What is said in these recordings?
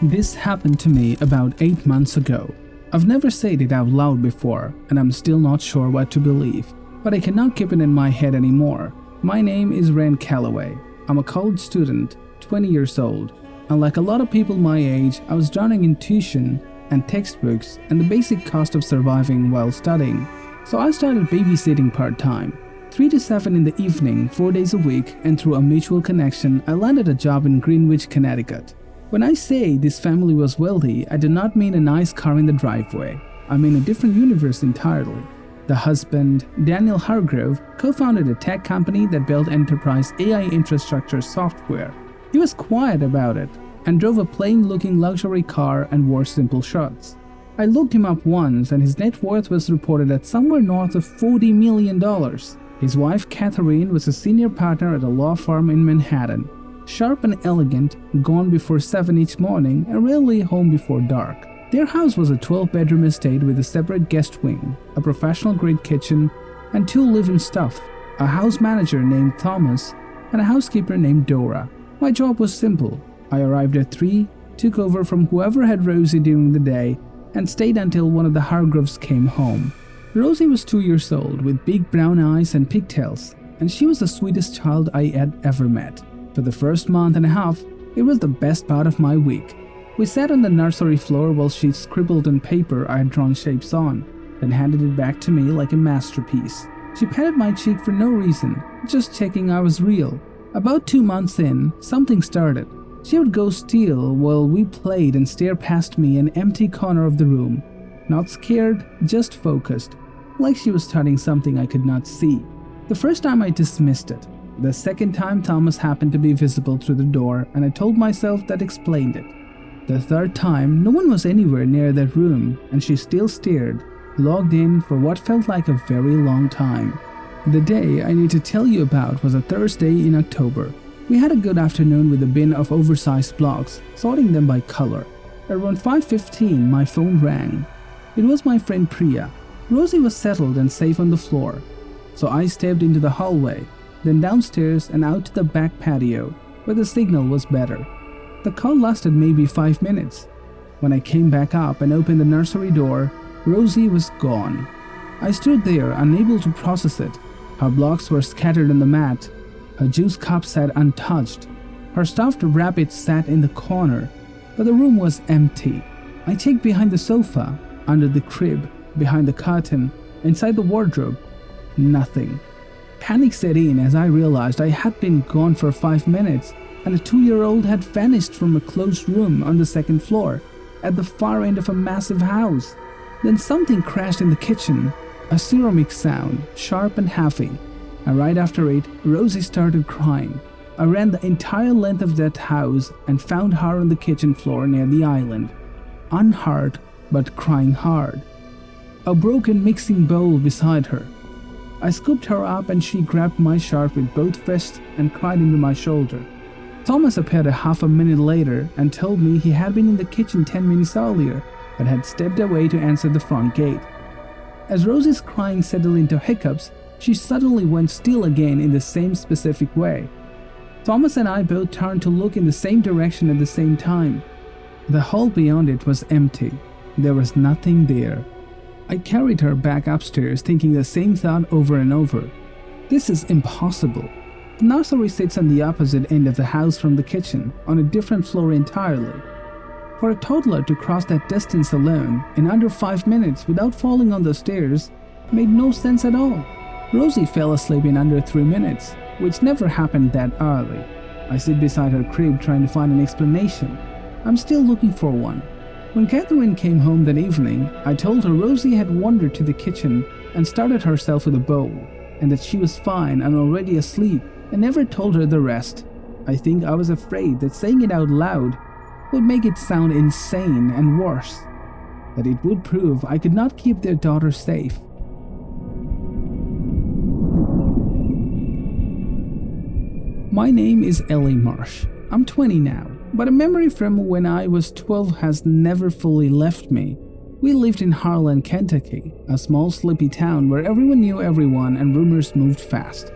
This happened to me about 8 months ago. I've never said it out loud before, and I'm still not sure what to believe, but I cannot keep it in my head anymore. My name is Ren Calloway. I'm a college student, 20 years old, and like a lot of people my age, I was drowning in tuition and textbooks and the basic cost of surviving while studying. So I started babysitting part-time, 3 to 7 in the evening, 4 days a week, and through a mutual connection, I landed a job in Greenwich, Connecticut. When I say this family was wealthy, I do not mean a nice car in the driveway. I mean a different universe entirely. The husband, Daniel Hargrove, co-founded a tech company that built enterprise AI infrastructure software. He was quiet about it and drove a plain-looking luxury car and wore simple shirts. I looked him up once and his net worth was reported at somewhere north of $40 million. His wife, Catherine, was a senior partner at a law firm in Manhattan. Sharp and elegant, gone before 7 each morning and rarely home before dark. Their house was a 12-bedroom estate with a separate guest wing, a professional-grade kitchen, and 2 live-in staff, a house manager named Thomas, and a housekeeper named Dora. My job was simple. I arrived at 3, took over from whoever had Rosie during the day, and stayed until one of the Hargroves came home. Rosie was 2 years old, with big brown eyes and pigtails, and she was the sweetest child I had ever met. For the first month and a half, it was the best part of my week. We sat on the nursery floor while she scribbled on paper I had drawn shapes on, then handed it back to me like a masterpiece. She patted my cheek for no reason, just checking I was real. About 2 months in, something started. She would go still while we played and stare past me in an empty corner of the room. Not scared, just focused, like she was studying something I could not see. The first time I dismissed it. The second time Thomas happened to be visible through the door and I told myself that explained it. The third time, no one was anywhere near that room and she still stared, logged in for what felt like a very long time. The day I need to tell you about was a Thursday in October. We had a good afternoon with a bin of oversized blocks, sorting them by color. Around 5:15, my phone rang. It was my friend Priya. Rosie was settled and safe on the floor. So I stepped into the hallway, then downstairs and out to the back patio, where the signal was better. The call lasted maybe 5 minutes. When I came back up and opened the nursery door, Rosie was gone. I stood there, unable to process it. Her blocks were scattered on the mat. Her juice cup sat untouched. Her stuffed rabbit sat in the corner, but the room was empty. I checked behind the sofa, under the crib, behind the curtain, inside the wardrobe. Nothing. Panic set in as I realized I had been gone for 5 minutes and a 2-year-old had vanished from a closed room on the second floor, at the far end of a massive house. Then something crashed in the kitchen, a ceramic sound, sharp and heavy. And right after it, Rosie started crying. I ran the entire length of that house and found her on the kitchen floor near the island, unhurt but crying hard. A broken mixing bowl beside her. I scooped her up and she grabbed my scarf with both fists and cried into my shoulder. Thomas appeared a half a minute later and told me he had been in the kitchen 10 minutes earlier but had stepped away to answer the front gate. As Rosie's crying settled into hiccups, she suddenly went still again in the same specific way. Thomas and I both turned to look in the same direction at the same time. The hall beyond it was empty. There was nothing there. I carried her back upstairs thinking the same thought over and over. This is impossible. The nursery sits on the opposite end of the house from the kitchen, on a different floor entirely. For a toddler to cross that distance alone in under 5 minutes without falling on the stairs made no sense at all. Rosie fell asleep in under 3 minutes, which never happened that early. I sit beside her crib trying to find an explanation. I'm still looking for one. When Catherine came home that evening, I told her Rosie had wandered to the kitchen and started herself with a bowl, and that she was fine and already asleep, and never told her the rest. I think I was afraid that saying it out loud would make it sound insane and worse, that it would prove I could not keep their daughter safe. My name is Ellie Marsh. I'm 20 now, but a memory from when I was 12 has never fully left me. We lived in Harlan, Kentucky, a small sleepy town where everyone knew everyone and rumors moved fast.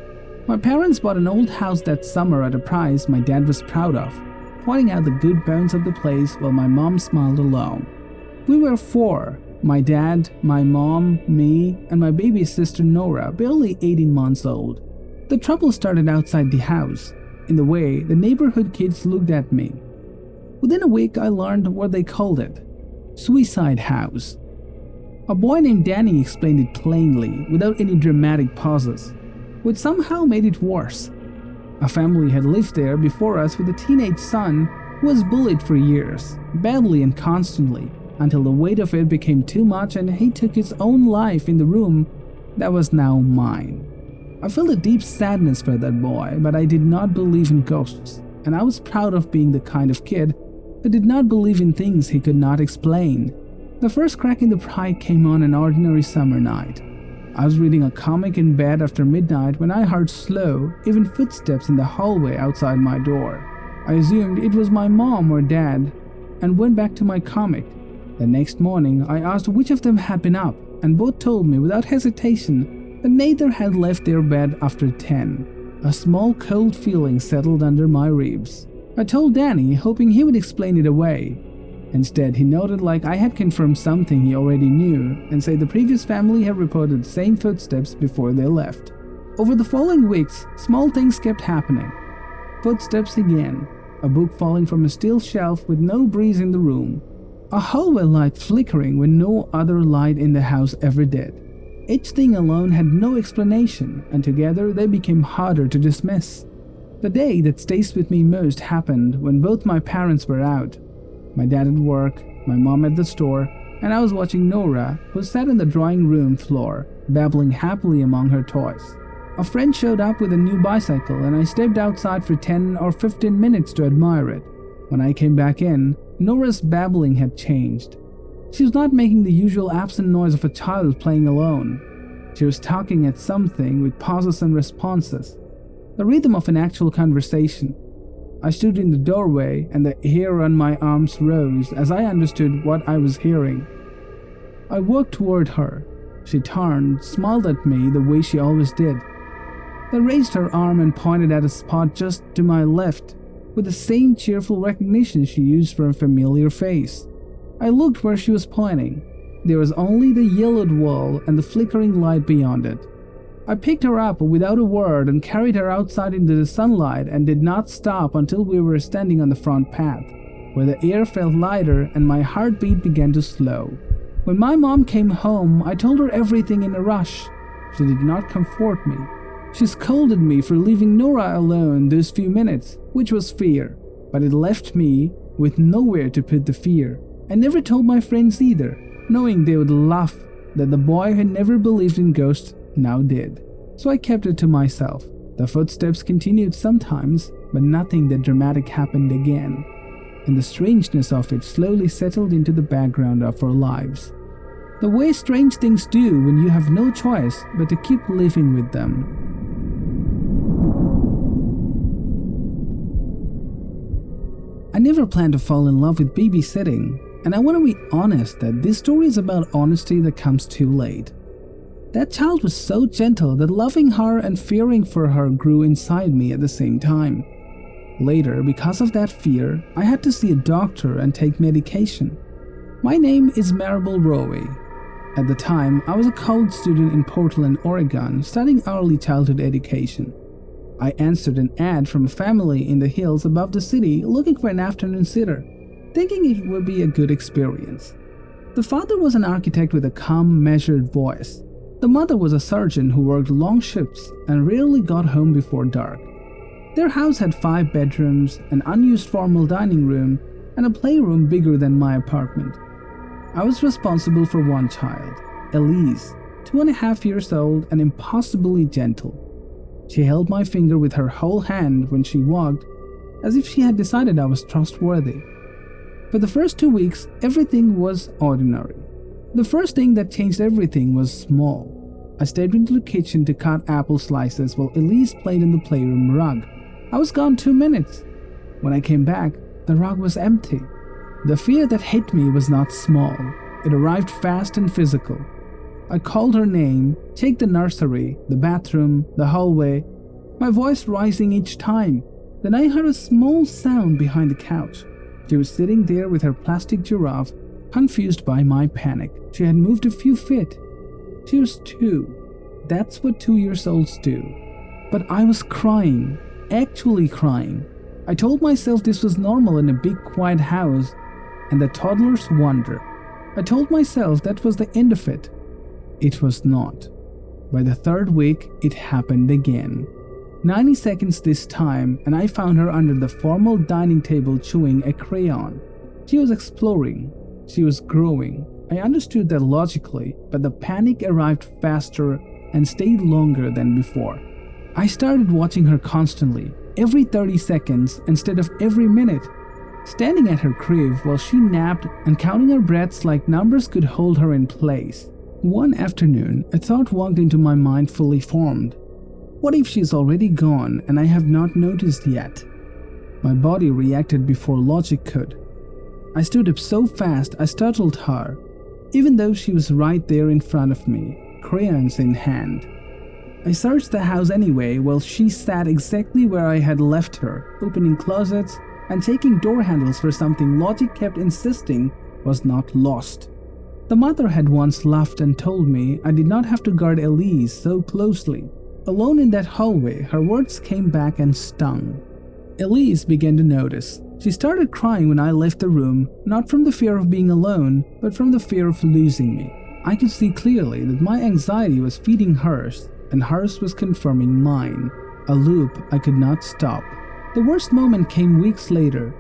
My parents bought an old house that summer at a price my dad was proud of. pointing out the good bones of the place while my mom smiled along. We were four: my dad, my mom, me, and my baby sister Nora, barely 18 months old. The trouble started outside the house, in the way the neighborhood kids looked at me. Within a week, I learned what they called it: suicide house. A boy named Danny explained it plainly, without any dramatic pauses, which somehow made it worse. A family had lived there before us with a teenage son who was bullied for years, badly and constantly, until the weight of it became too much and he took his own life in the room that was now mine. I felt a deep sadness for that boy, but I did not believe in ghosts, and I was proud of being the kind of kid who did not believe in things he could not explain. The first crack in the pride came on an ordinary summer night. I was reading a comic in bed after midnight when I heard slow, even footsteps in the hallway outside my door. I assumed it was my mom or dad and went back to my comic. The next morning, I asked which of them had been up, and both told me without hesitation that neither had left their bed after 10. A small cold feeling settled under my ribs. I told Danny, hoping he would explain it away. Instead, he nodded like I had confirmed something he already knew and said the previous family had reported the same footsteps before they left. Over the following weeks, small things kept happening. Footsteps again, a book falling from a steel shelf with no breeze in the room, a hallway light flickering when no other light in the house ever did. Each thing alone had no explanation, and together they became harder to dismiss. The day that stays with me most happened when both my parents were out. My dad at work, my mom at the store, and I was watching Nora, who sat on the drawing room floor, babbling happily among her toys. A friend showed up with a new bicycle, and I stepped outside for 10 or 15 minutes to admire it. When I came back in, Nora's babbling had changed. She was not making the usual absent noise of a child playing alone. She was talking at something with pauses and responses, the rhythm of an actual conversation. I stood in the doorway and the hair on my arms rose as I understood what I was hearing. I walked toward her. She turned, smiled at me the way she always did, then raised her arm and pointed at a spot just to my left with the same cheerful recognition she used for a familiar face. I looked where she was pointing. There was only the yellowed wall and the flickering light beyond it. I picked her up without a word and carried her outside into the sunlight and did not stop until we were standing on the front path, where the air felt lighter and my heartbeat began to slow. When my mom came home, I told her everything in a rush. She did not comfort me. She scolded me for leaving Nora alone those few minutes, which was fair, but it left me with nowhere to put the fear. I never told my friends either, knowing they would laugh that the boy who never believed in ghosts now did. So I kept it to myself. The footsteps continued sometimes, but nothing that dramatic happened again, and the strangeness of it slowly settled into the background of our lives. The way strange things do when you have no choice but to keep living with them. I never planned to fall in love with babysitting, and I want to be honest that this story is about honesty that comes too late. That child was so gentle that loving her and fearing for her grew inside me at the same time. Later, because of that fear, I had to see a doctor and take medication. My name is Maribel Rowe. At the time, I was a college student in Portland, Oregon, studying early childhood education. I answered an ad from a family in the hills above the city looking for an afternoon sitter, thinking it would be a good experience. The father was an architect with a calm, measured voice. The mother was a surgeon who worked long shifts and rarely got home before dark. Their house had 5 bedrooms, an unused formal dining room, and a playroom bigger than my apartment. I was responsible for one child, Elise, 2.5 years old and impossibly gentle. She held my finger with her whole hand when she walked, as if she had decided I was trustworthy. For the first 2 weeks, everything was ordinary. The first thing that changed everything was small. I stepped into the kitchen to cut apple slices while Elise played in the playroom rug. I was gone 2 minutes. When I came back, the rug was empty. The fear that hit me was not small. It arrived fast and physical. I called her name, checked the nursery, the bathroom, the hallway, my voice rising each time. Then I heard a small sound behind the couch. She was sitting there with her plastic giraffe, confused by my panic. She had moved a few feet. She was 2. That's what 2-year-olds do. But I was crying, actually crying. I told myself this was normal in a big quiet house and the toddlers wonder. I told myself that was the end of it. It was not. By the 3rd week, it happened again. 90 seconds this time, and I found her under the formal dining table chewing a crayon. She was exploring. She was growing. I understood that logically, but the panic arrived faster and stayed longer than before. I started watching her constantly, every 30 seconds instead of every minute, standing at her crib while she napped and counting her breaths like numbers could hold her in place. One afternoon, a thought walked into my mind fully formed. What if she's already gone and I have not noticed yet? My body reacted before logic could. I stood up so fast I startled her, even though she was right there in front of me, crayons in hand. I searched the house anyway while she sat exactly where I had left her, opening closets and taking door handles for something logic kept insisting was not lost. The mother had once laughed and told me I did not have to guard Elise so closely. Alone in that hallway, her words came back and stung. Elise began to notice. She started crying when I left the room, not from the fear of being alone, but from the fear of losing me. I could see clearly that my anxiety was feeding hers, and hers was confirming mine, a loop I could not stop. The worst moment came weeks later.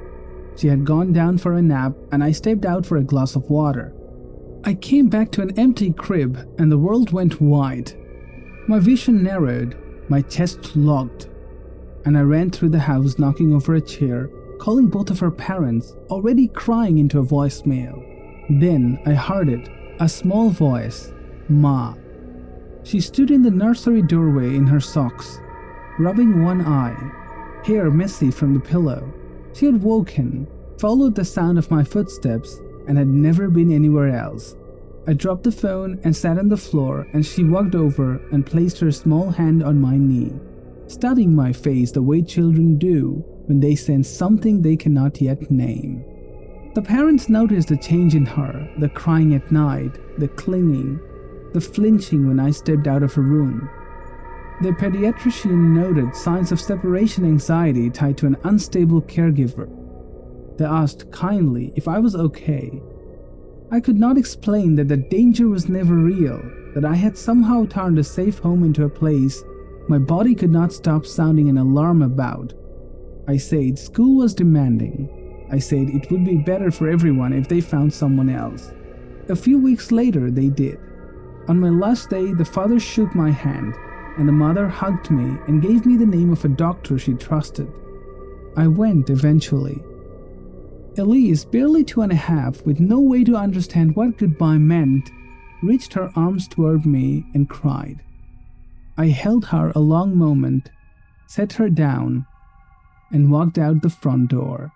She had gone down for a nap, and I stepped out for a glass of water. I came back to an empty crib, and the world went wide. My vision narrowed, my chest locked, and I ran through the house knocking over a chair, calling both of her parents, already crying into a voicemail. Then I heard it, a small voice, Ma. She stood in the nursery doorway in her socks, rubbing one eye, hair messy from the pillow. She had woken, followed the sound of my footsteps, and had never been anywhere else. I dropped the phone and sat on the floor, and she walked over and placed her small hand on my knee, studying my face the way children do when they sense something they cannot yet name. The parents noticed the change in her, the crying at night, the clinging, the flinching when I stepped out of her room. The pediatrician noted signs of separation anxiety tied to an unstable caregiver. They asked kindly if I was okay. I could not explain that the danger was never real, that I had somehow turned a safe home into a place my body could not stop sounding an alarm about. I said school was demanding. I said it would be better for everyone if they found someone else. A few weeks later, they did. On my last day, the father shook my hand, and the mother hugged me and gave me the name of a doctor she trusted. I went eventually. Elise, barely 2.5, with no way to understand what goodbye meant, reached her arms toward me and cried. I held her a long moment, set her down, and walked out the front door.